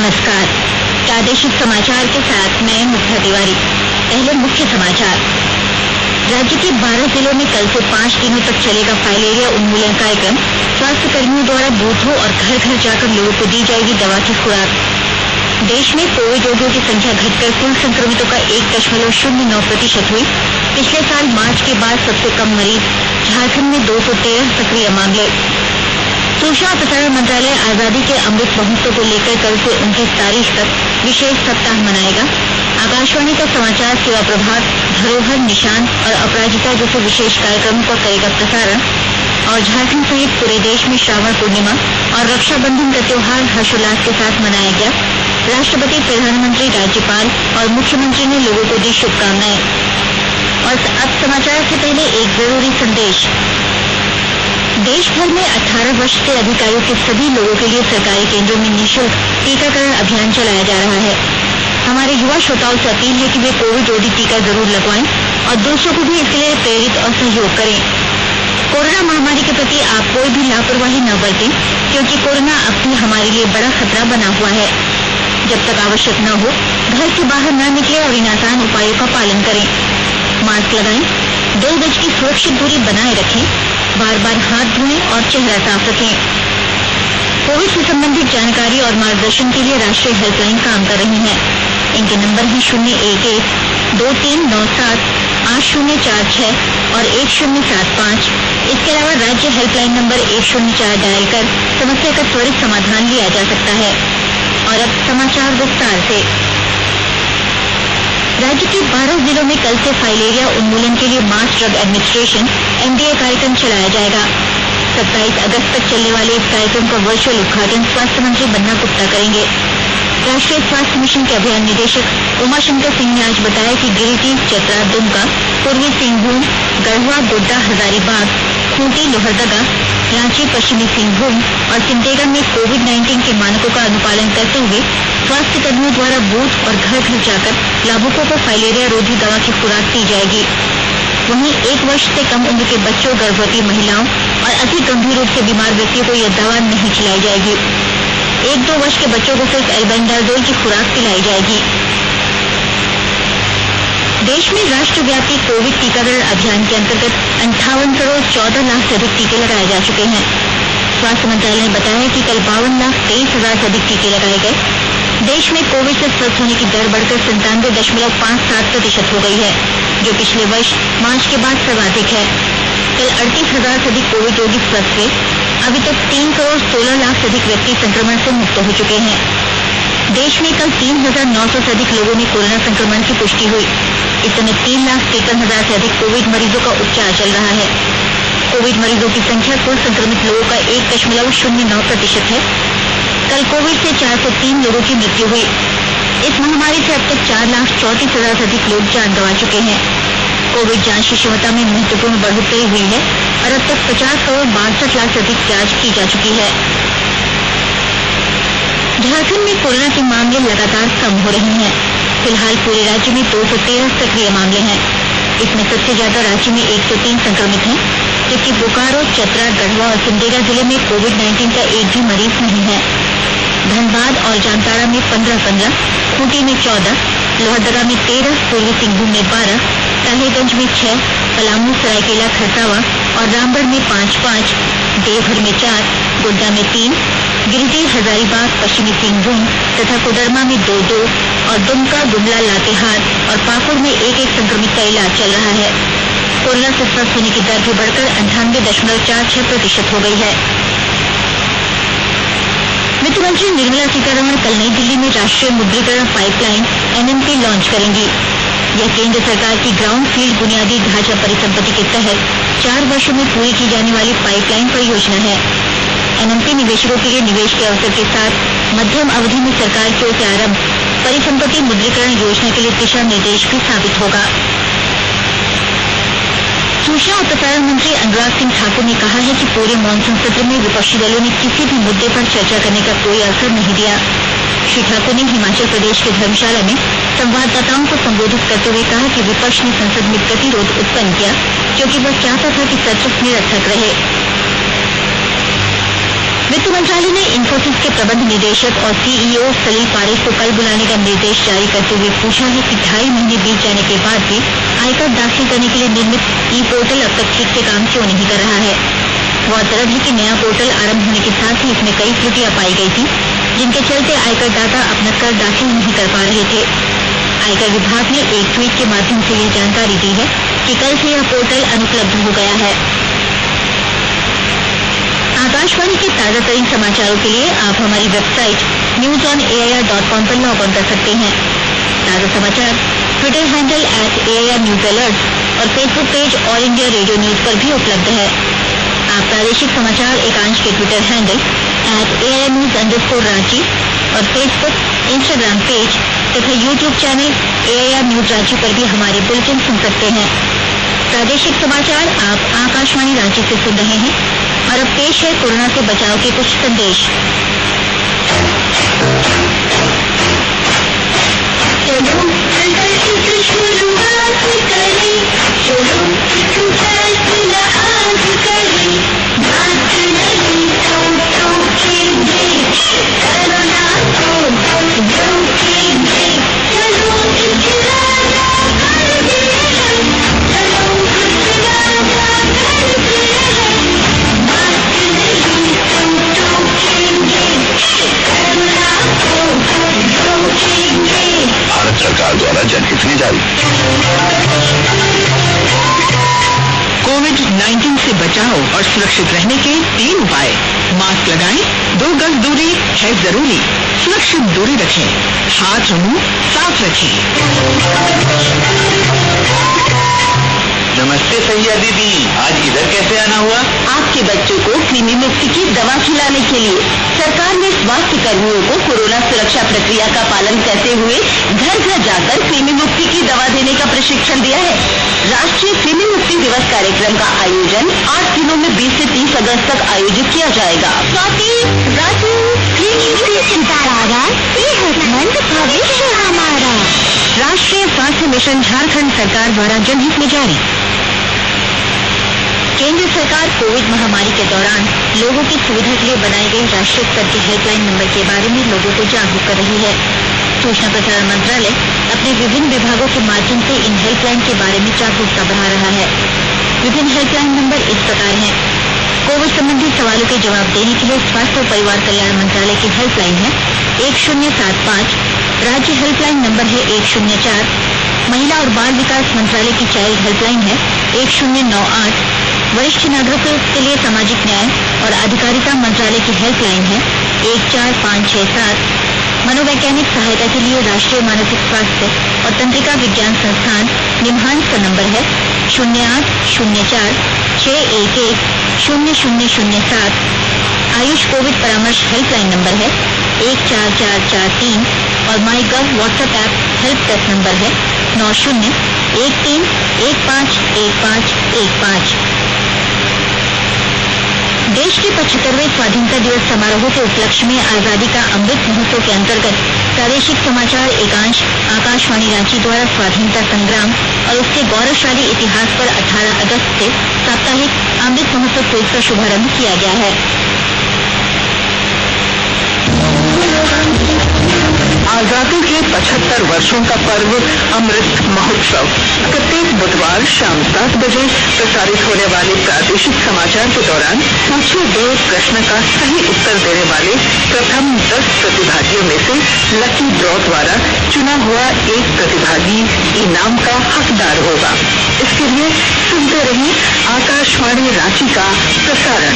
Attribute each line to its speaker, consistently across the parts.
Speaker 1: नमस्कार। प्रादेशिक समाचार के साथ मैं मुग्धा तिवारी। पहले मुख्य समाचार। राज्य के 12 जिलों में कल से 5 दिनों तक चलेगा फाइलेरिया उन्मूलन कार्यक्रम। स्वास्थ्य कर्मियों द्वारा बूथों और घर घर जाकर लोगों को दी जाएगी दवा की खुराक। देश में कोविड रोगियों की संख्या घटकर कुल संक्रमितों का 1.09% हुई। पिछले साल मार्च के बाद सबसे कम मरीज। झारखंड में 213 सक्रिय मामले। सूचना और प्रसारण मंत्रालय आजादी के अमृत महोत्सव को लेकर कल से 29 तारीख तक विशेष सप्ताह मनाएगा। आकाशवाणी का समाचार सेवा प्रभाग धरोहर, निशान और अपराजिता जैसे विशेष कार्यक्रमों का करेगा प्रसारण। और झारखंड सहित पूरे देश में श्रावण पूर्णिमा और रक्षाबंधन का त्योहार हर्षोल्लास के साथ मनाया गया। राष्ट्रपति, प्रधानमंत्री, राज्यपाल और मुख्यमंत्री ने लोगों को दी शुभकामनाएं। और अब समाचार से पहले एक जरूरी संदेश। देश भर में 18 वर्ष से अधिक आयु के सभी लोगों के लिए सरकारी केंद्रों में निःशुल्क टीकाकरण अभियान चलाया जा रहा है। हमारे युवा श्रोताओं से अपील है कि वे कोविड रोधी टीका जरूर लगवाएं और दूसरों को भी इसके लिए प्रेरित और सहयोग करें। कोरोना महामारी के प्रति आप कोई भी लापरवाही न बरतें, क्योंकि कोरोना अब भी हमारे लिए बड़ा खतरा बना हुआ है। जब तक आवश्यक न हो, घर से बाहर न निकलें और इन आसान उपायों का पालन करें। मास्क लगाएं, 2 गज की सुरक्षित दूरी बनाए रखें, बार-बार हाथ धोएं और चेहरा साफ रखें। कोविड से संबंधित जानकारी और मार्गदर्शन के लिए राष्ट्रीय हेल्पलाइन काम कर रही है। इनके नंबर हैं 011-2397-8046 और 1075। इसके अलावा राज्य हेल्पलाइन नंबर 104 डायल कर समस्या का त्वरित समाधान लिया जा सकता है। और अब समाचार विस्तार से। राज्य के 12 जिलों में कल से फाइलेरिया उन्मूलन के लिए मास ड्रग एडमिनिस्ट्रेशन MDA कार्यक्रम चलाया जाएगा। 27 अगस्त तक चलने वाले इस कार्यक्रम का वर्चुअल उद्घाटन स्वास्थ्य मंत्री बन्ना गुप्ता करेंगे। राष्ट्रीय स्वास्थ्य मिशन के अभियान निदेशक उमाशंकर सिंह ने आज बताया कि गिरिडीह, चतरा, दुमका, पूर्वी सिंहभूम, गढ़वा, गोड्डा, हजारीबाग, खूंटी, लोहरदगा, रांची, पश्चिमी सिंहभूम और सिमडेगा में कोविड-19 के मानकों का अनुपालन करते हुए स्वास्थ्य कर्मियों द्वारा बूथ और घर घर जाकर लाभुकों को फाइलेरिया रोधी दवा की खुराक दी जाएगी। वहीं 1 वर्ष से कम उम्र के बच्चों, गर्भवती महिलाओं और अति गंभीर रूप से बीमार व्यक्तियों को यह दवा नहीं खिलाई जाएगी। 1-2 वर्ष के बच्चों को सिर्फ एल्बेंडाजोल की खुराक पिलाई जाएगी। देश में राष्ट्रव्यापी कोविड टीकाकरण अभियान के अंतर्गत 58 करोड़ 14 लाख से अधिक टीके लगाए जा चुके हैं। स्वास्थ्य मंत्रालय ने बताया कि कल 52,23,000 से अधिक टीके लगाए गए। देश में कोविड से स्वस्थ होने की दर बढ़कर 97.57% हो गई है, जो पिछले वर्ष मार्च के बाद सर्वाधिक है। कल 38,000 से अधिक कोविड रोगी स्वस्थ हुए। अभी तक 3 करोड़ 16 लाख से अधिक व्यक्ति संक्रमण से मुक्त हो चुके हैं। देश में कल 3,900 से अधिक लोगों में कोरोना संक्रमण की पुष्टि हुई। इस समय 3,53,000 से अधिक कोविड मरीजों का उपचार चल रहा है। कोविड मरीजों की संख्या कुल संक्रमित लोगों का 1.09% है। कल कोविड से 403 लोगों की मृत्यु हुई। इस महामारी से अब तक 4,34,000 से अधिक लोग जान गंवा चुके हैं। कोविड जांच की क्षमता में महत्वपूर्ण बढ़ोतरी हुई है और अब तक 50 करोड़ 62 लाख से अधिक जांच की जा चुकी है। झारखंड में कोरोना के मामले लगातार कम हो रहे हैं। फिलहाल पूरे राज्य में 213 सक्रिय मामले हैं। इसमें सबसे ज्यादा रांची में 103 संक्रमित हैं, जबकि बोकारो, चतरा, गढ़वा और सिमडेगा जिले में कोविड-19 का एक भी मरीज नहीं है। धनबाद और जामताड़ा में 15-15, खूंटी में 14, लोहरदगा में 13, पूर्वी सिंहभूम में 12, साहेबगंज में 6, पलामू, सरायकेला, खरसावां और रामगढ़ में 5-5, देवघर में 4, गोड्डा में 3, गिरिडीह, हजारीबाग, पश्चिमी सिंहभूम तथा कोडरमा में 2-2 और दुमका, गुमला, लातेहार और पाकुड़ में 1-1 संक्रमित का इलाज चल रहा है। कोरोना से स्वस्थ होने की दर भी बढ़कर 98.46% हो गई है। वित्त मंत्री निर्मला सीतारमण कल नई दिल्ली में राष्ट्रीय मुद्रीकरण पाइपलाइन NMP लॉन्च करेंगी। यह केंद्र सरकार की ग्राउंड फील्ड बुनियादी ढांचा परिसंपत्ति के तहत 4 वर्षों में पूरी की जाने वाली पाइपलाइन परियोजना है। NMP निवेशकों के लिए निवेश के अवसर के साथ मध्यम अवधि में सरकार की ओर से आरंभ परिसंपत्ति मुद्रीकरण योजना के लिए दिशा निर्देश भी साबित होगा। सूचना और प्रसारण मंत्री अनुराग सिंह ठाकुर ने कहा है कि पूरे मॉनसून सत्र में विपक्षी दलों ने किसी भी मुद्दे पर चर्चा करने का कोई अवसर नहीं दिया। श्री ठाकुर ने हिमाचल प्रदेश के धर्मशाला में संवाददाताओं को संबोधित करते हुए कहा कि विपक्ष ने संसद में गतिरोध उत्पन्न किया, क्योंकि वह चाहता था कि सत्र निरर्थक रहे। वित्त मंत्रालय ने इंफोसिस के प्रबंध निदेशक और सीईओ सलील पारेख को कल बुलाने का निर्देश जारी करते हुए पूछा है कि 2.5 महीने बीत जाने के बाद भी आयकर दाखिल करने के लिए निर्मित ई पोर्टल अब तक ठीक से काम क्यों नहीं कर रहा है। गौरतलब है कि नया पोर्टल आरंभ होने के साथ ही इसमें कई त्रुटियां पाई गई थी, जिनके चलते आयकर दाता अपना कर दाखिल नहीं कर पा रहे थे। आयकर विभाग ने एक ट्वीट के माध्यम से यह जानकारी दी है कि कल से यह पोर्टल अनुपलब्ध हो गया है। आकाशवाणी के ताजा तरीन समाचारों के लिए आप हमारी वेबसाइट newsonair.com पर लॉग ऑन कर सकते हैं। ताजा समाचार ट्विटर हैंडल @AIRNewsAlerts और Facebook page all India radio news पर भी उपलब्ध है। आप प्रादेशिक समाचार एकांश के ट्विटर हैंडल @AIRnews_Ranchi और फेसबुक, इंस्टाग्राम पेज तथा YouTube channel AIR news Ranchi पर भी हमारे बुलेटिन सुन सकते हैं। प्रादेशिक समाचार आप आकाशवाणी रांची से सुन रहे हैं और अब पेश है कोरोना से बचाव के कुछ संदेश।
Speaker 2: भारत सरकार द्वारा जनहित में जारी।
Speaker 3: कोविड-19 से बचाव और सुरक्षित रहने के 3 उपाय। मास्क लगाएं, 2 गज दूरी है जरूरी, सुरक्षित दूरी रखें, हाथ और मुंह साफ रखें।
Speaker 2: नमस्ते सैया दीदी, आज इधर कैसे आना हुआ?
Speaker 1: आपके बच्चों को कृमि मुक्ति की दवा खिलाने के लिए सरकार ने स्वास्थ्य कर्मियों को कोरोना सुरक्षा प्रक्रिया का पालन करते हुए घर घर जाकर कृमि मुक्ति की दवा देने का प्रशिक्षण दिया है। राष्ट्रीय कृमि मुक्ति दिवस कार्यक्रम का आयोजन 8 दिनों में 20 से 30 अगस्त तक आयोजित किया जाएगा। भविष्य हमारा। राष्ट्रीय स्वास्थ्य मिशन झारखंड सरकार द्वारा जनहित में जारी। केंद्र सरकार कोविड महामारी के दौरान लोगों की सुविधा के लिए बनाई गई राष्ट्रीय स्तर की हेल्पलाइन नंबर के बारे में लोगों को जागरूक कर रही है। सूचना प्रसारण मंत्रालय अपने विभिन्न विभागों के माध्यम से इन हेल्पलाइन के बारे में जागरूकता बढ़ा रहा है। विभिन्न हेल्पलाइन नंबर इस प्रकार हैं। कोविड संबंधी सवालों के जवाब देने के लिए स्वास्थ्य और परिवार कल्याण मंत्रालय की हेल्पलाइन है 1075, राज्य हेल्पलाइन नंबर है 104, महिला और बाल विकास मंत्रालय की चाइल्ड हेल्पलाइन है 1098, वरिष्ठ नागरिकों के लिए सामाजिक न्याय और अधिकारिता मंत्रालय की हेल्पलाइन है 14567, मनोवैज्ञानिक सहायता के लिए राष्ट्रीय मानसिक स्वास्थ्य और तंत्रिका विज्ञान संस्थान निम्हांस का नंबर है 0804 611 0007, आयुष कोविड परामर्श हेल्पलाइन नंबर है 14443 और my gov WhatsApp app help desk number है 9013151515। देश के 75वें स्वाधीनता दिवस समारोह के उपलक्ष्य में आजादी का अमृत महोत्सव के अंतर्गत प्रादेशिक समाचार एकांश आकाशवाणी रांची द्वारा स्वाधीनता संग्राम और उसके गौरवशाली इतिहास पर 18 अगस्त से साप्ताहिक अमृत महोत्सव क्विज का शुभारंभ किया गया है।
Speaker 3: आजादी के 75 वर्षों का पर्व अमृत महोत्सव प्रत्येक बुधवार शाम 7 बजे प्रसारित होने वाले प्रादेशिक समाचार के दौरान पूछे गए प्रश्न का सही उत्तर देने वाले प्रथम 10 प्रतिभागियों में से लकी ड्रॉ द्वारा चुना हुआ एक प्रतिभागी इनाम का हकदार होगा। इसके लिए सुनते रहिए आकाशवाणी रांची का प्रसारण।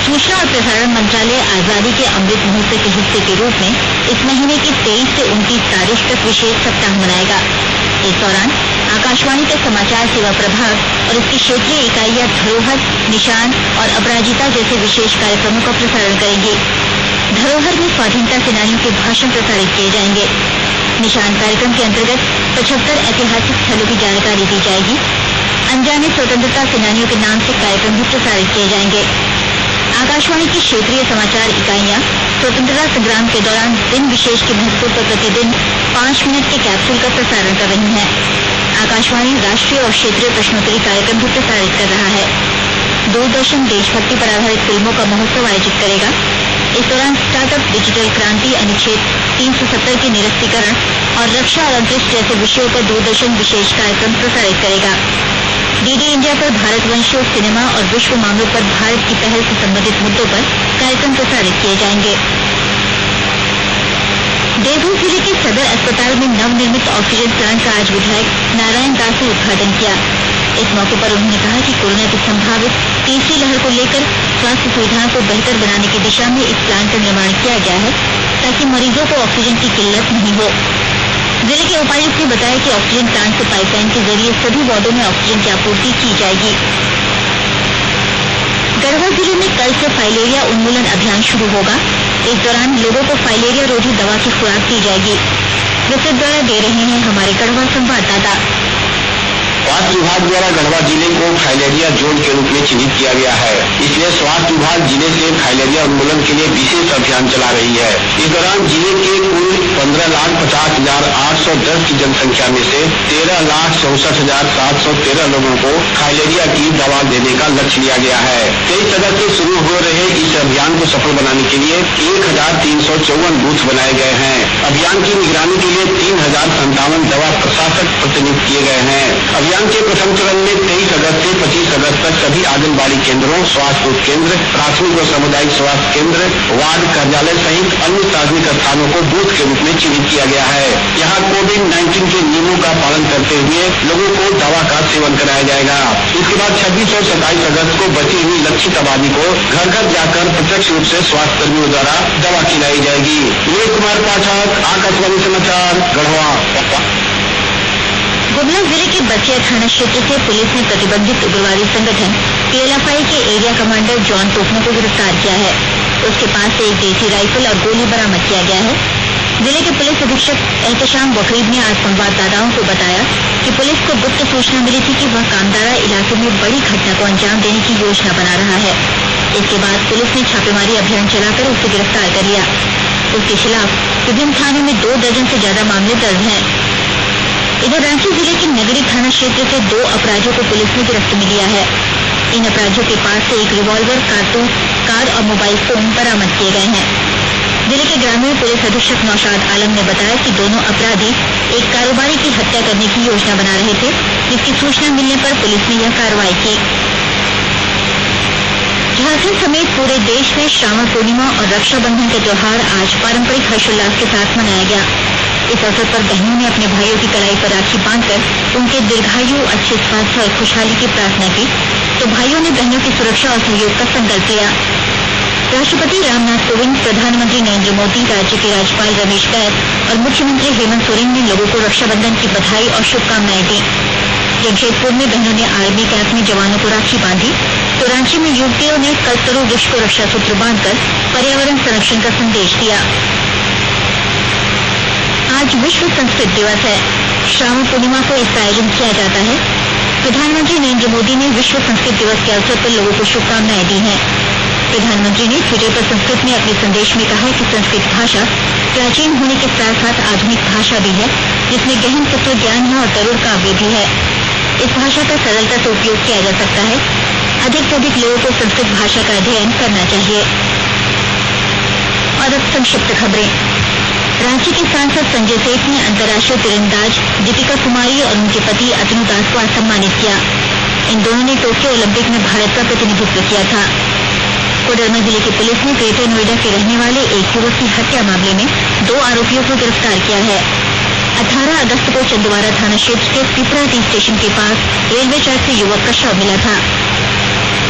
Speaker 1: सूचना और प्रसारण मंत्रालय आजादी के अमृत महोत्सव के हिस्से के रूप में इस महीने की 23 से 29 तारीख तक विशेष सप्ताह मनाएगा। इस दौरान आकाशवाणी के समाचार सेवा प्रभाग और इसकी क्षेत्रीय इकाइयां धरोहर, निशान और अपराजिता जैसे विशेष कार्यक्रमों का प्रसारण करेंगी। धरोहर में स्वाधीनता सेनानियों के भाषण प्रसारित किए जाएंगे। निशान कार्यक्रम के अंतर्गत 75 ऐतिहासिक स्थलों की जानकारी दी जाएगी। अनजाने स्वतंत्रता सेनानियों के नाम से कार्यक्रम भी प्रसारित किए जाएंगे। आकाशवाणी की क्षेत्रीय समाचार इकाइयां स्वतंत्रता संग्राम के दौरान दिन विशेष के महत्व पर प्रतिदिन 5 मिनट के कैप्सूल का प्रसारण कर रही है। आकाशवाणी राष्ट्रीय और क्षेत्रीय प्रश्नोत्तरी कार्यक्रम भी प्रसारित कर रहा है। दूरदर्शन देशभक्ति पर आधारित फिल्मों का महोत्सव आयोजित करेगा। इस दौरान स्टार्टअप, डिजिटल क्रांति, अनुच्छेद 370 के निरस्तीकरण और रक्षा और अंतरिक्ष जैसे विषयों पर दूरदर्शन विशेष कार्यक्रम प्रसारित करेगा। डीडी इंडिया पर भारतवंशियों, सिनेमा और विश्व मामलों पर भारत की पहल से संबंधित मुद्दों पर कार्यक्रम प्रसारित किए जाएंगे। देवघर जिले के सदर अस्पताल में नवनिर्मित ऑक्सीजन प्लांट का आज विधायक नारायण दास ने उद्घाटन किया। इस मौके पर उन्होंने कहा कि कोरोना की संभावित तीसरी लहर को लेकर स्वास्थ्य सुविधाओं को बेहतर बनाने की दिशा में इस प्लांट का निर्माण किया गया है ताकि मरीजों को ऑक्सीजन की किल्लत नहीं हो। जिले के उपायुक्त ने बताया कि ऑक्सीजन प्लांट से पाइपलाइन के जरिए सभी वार्डों में ऑक्सीजन की आपूर्ति की जाएगी। गढ़वा जिले में कल से फाइलेरिया उन्मूलन अभियान शुरू होगा। इस दौरान लोगों को फाइलेरिया रोधी दवा की खुराक दी जाएगी। विस्तृत ब्यौरा दे रहे हैं हमारे गढ़वा संवाददाता।
Speaker 4: स्वास्थ्य विभाग द्वारा गढ़वा जिले को फाइलेरिया जोन के रूप में चिन्हित किया गया है, इसलिए स्वास्थ्य विभाग जिले से फाइलेरिया उन्मूलन के लिए विशेष अभियान चला रही है। इस दौरान जिले के कुल 15,50,810 की जनसंख्या में से 13,64,713 लोगों को फाइलेरिया की दवा देने का लक्ष्य लिया गया है। 23 अगस्त से शुरू हो रहे इस अभियान को सफल बनाने के लिए 1,354 बूथ बनाए गए हैं। अभियान की निगरानी के लिए 3,057 दवा प्रशासक प्रतिनियुक्त किए गए हैं। अभियान के प्रथम चरण में 23 अगस्त से 25 अगस्त तक सभी आंगनबाड़ी केंद्रों, स्वास्थ्य उपकेंद्र, प्राथमिक और सामुदायिक स्वास्थ्य केंद्र, वार्ड कार्यालय सहित अन्य सार्वजनिक स्थानों को बूथ के रूप में चिन्हित किया गया है। यहाँ कोविड-19 के नियमों का पालन करते हुए लोगों को दवा का सेवन कराया जाएगा। इसके बाद 26 और 27 अगस्त को बची हुई लक्षित आबादी को घर घर जाकर प्रत्यक्ष रूप से स्वास्थ्य कर्मियों द्वारा दवा खिलाई जाएगी। विनोद कुमार पाठक, आकाशवाणी समाचार, गढ़वा।
Speaker 1: गुमला जिले के बसिया थाना क्षेत्र से पुलिस ने प्रतिबंधित उग्रवादी संगठन PLFI के एरिया कमांडर जॉन टोकनो को गिरफ्तार किया है। उसके पास से एक देसी राइफल और गोली बरामद किया गया है। जिले के पुलिस अधीक्षक एहतशाम वकील ने आज संवाददाताओं को बताया कि पुलिस को गुप्त सूचना मिली थी कि वह कामदारा इलाके में बड़ी घटना को अंजाम देने की योजना बना रहा है। इसके बाद पुलिस ने छापेमारी अभियान चलाकर उसे गिरफ्तार कर लिया। उसके खिलाफ विभिन्न थानों में 2 दर्जन से ज्यादा मामले दर्ज हैं। इधर रांची जिले के नगरी थाना क्षेत्र से 2 अपराधियों को पुलिस ने गिरफ्त में लिया है। इन अपराधियों के पास से एक रिवॉल्वर, कारतूस, कार और मोबाइल फोन बरामद किए गए हैं। जिले के ग्रामीण पुलिस अधीक्षक नौशाद आलम ने बताया कि दोनों अपराधी एक कारोबारी की हत्या करने की योजना बना रहे थे, जिसकी सूचना मिलने पर पुलिस ने यह कार्रवाई की। झारखंड समेत पूरे देश में श्रावण पूर्णिमा और रक्षाबंधन का त्योहार आज पारंपरिक हर्षोल्लास के साथ मनाया गया। इस अवसर पर बहनों ने अपने भाइयों की कलाई पर राखी बांधकर उनके दीर्घायु, अच्छे स्वास्थ्य और खुशहाली की प्रार्थना की, तो भाइयों ने बहनों की सुरक्षा और सहयोग का संकल्प लिया। राष्ट्रपति रामनाथ कोविंद, प्रधानमंत्री नरेंद्र मोदी, राज्य के राज्यपाल रमेश बैस और मुख्यमंत्री हेमंत सोरेन ने लोगों को रक्षाबंधन की बधाई और शुभकामनाएं दी। जमशेदपुर में बहनों ने आर्मी कैंप में जवानों को राखी बांधी, तो रांची में युवतियों ने कल्पतरू वृक्ष को रक्षा सूत्र बांधकर पर्यावरण संरक्षण का संदेश दिया। आज विश्व संस्कृत दिवस है। श्रावण पूर्णिमा को इसका आयोजन किया जाता है। प्रधानमंत्री नरेंद्र मोदी ने विश्व संस्कृत दिवस के अवसर पर लोगों को शुभकामनाएं दी हैं। प्रधानमंत्री ने ट्विटर पर संस्कृत में अपने संदेश में कहा कि संस्कृत भाषा प्राचीन होने के साथ साथ आधुनिक भाषा भी है, जिसमें गहन तत्व ज्ञान है और तरुण काव्य भी है। इस भाषा का सरलता से उपयोग किया जा सकता है। अधिक से अधिक लोगों को संस्कृत भाषा का अध्ययन करना चाहिए। और अब संक्षिप्त खबरें। रांची के सांसद संजय सेठ ने अंतर्राष्ट्रीय तीरंदाज दीपिका कुमारी और उनके पति अतनु दास को आज सम्मानित किया। इन दोनों ने टोक्यो ओलंपिक में भारत का प्रतिनिधित्व किया था। कोडरमा जिले की पुलिस ने ग्रेटर नोएडा के रहने वाले एक युवक की हत्या मामले में 2 आरोपियों को गिरफ्तार किया है। 18 अगस्त को चंदवारा थाना क्षेत्र के पिपरा टी स्टेशन के पास रेलवे ट्रैक से युवक का शव मिला था।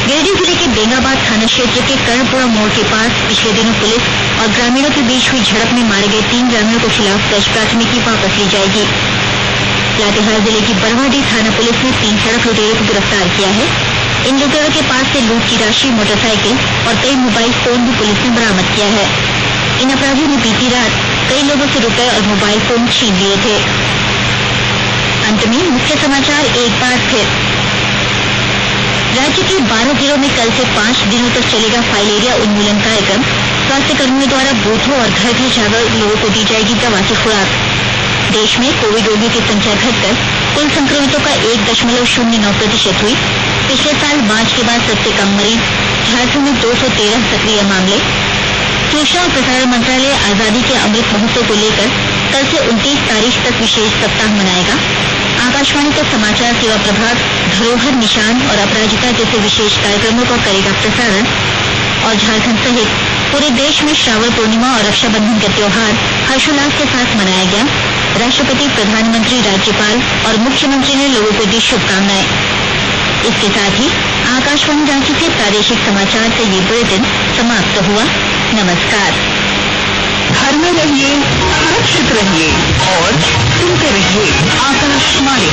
Speaker 1: गिरिडीह जिले के बेंगाबाद थाना क्षेत्र के कर्णपुरा मोड़ के पास पिछले दिनों पुलिस और ग्रामीणों के बीच हुई झड़प में मारे गए 3 ग्रामीणों के खिलाफ दर्ज प्राथमिकी वापस ली जाएगी। लातेहार जिले की बरवाडीह थाना पुलिस ने 3 सड़क लुटेरों को गिरफ्तार किया है। इन लुटेरों के पास से लूट की राशि, मोटरसाइकिल और कई मोबाइल फोन भी पुलिस ने बरामद किया है। इन अपराधियों ने बीती रात कई लोगों से रुपए और मोबाइल फोन छीन लिए थे। अंत में मुख्य समाचार एक बार फिर। राज्य के 12 जिलों में कल से 5 दिनों तक चलेगा फाइलेरिया उन्मूलन कार्यक्रम। स्वास्थ्य कर्मियों द्वारा बूथों और घर घर जाकर लोगों को दी जाएगी दवा की खुराक। देश में कोविड रोगियों की संख्या घटकर कुल संक्रमितों का 1.09% हुई। पिछले साल मार्च के बाद सबसे कम मरीज, झारखंड में 213 सक्रिय मामले। सूचना और प्रसारण मंत्रालय आजादी के अमृत महोत्सव को लेकर कल से 29 तारीख तक विशेष सप्ताह मनाएगा। आकाशवाणी का समाचार सेवा प्रभाग धरोहर, निशान और अपराजिता जैसे विशेष कार्यक्रमों का करेगा प्रसारण। और झारखंड सहित पूरे देश में श्रावण पूर्णिमा और रक्षाबंधन का त्योहार हर्षोल्लास के साथ मनाया गया। राष्ट्रपति, प्रधानमंत्री, राज्यपाल और मुख्यमंत्री ने लोगों को दी शुभकामनाएं। इसके साथ ही आकाशवाणी रांची से प्रादेशिक समाचार का ये बुलेटिन समाप्त हुआ। नमस्कार।
Speaker 3: घर में रहिए, सुरक्षित रहिए और सुनते रहिए आकाशवाणी।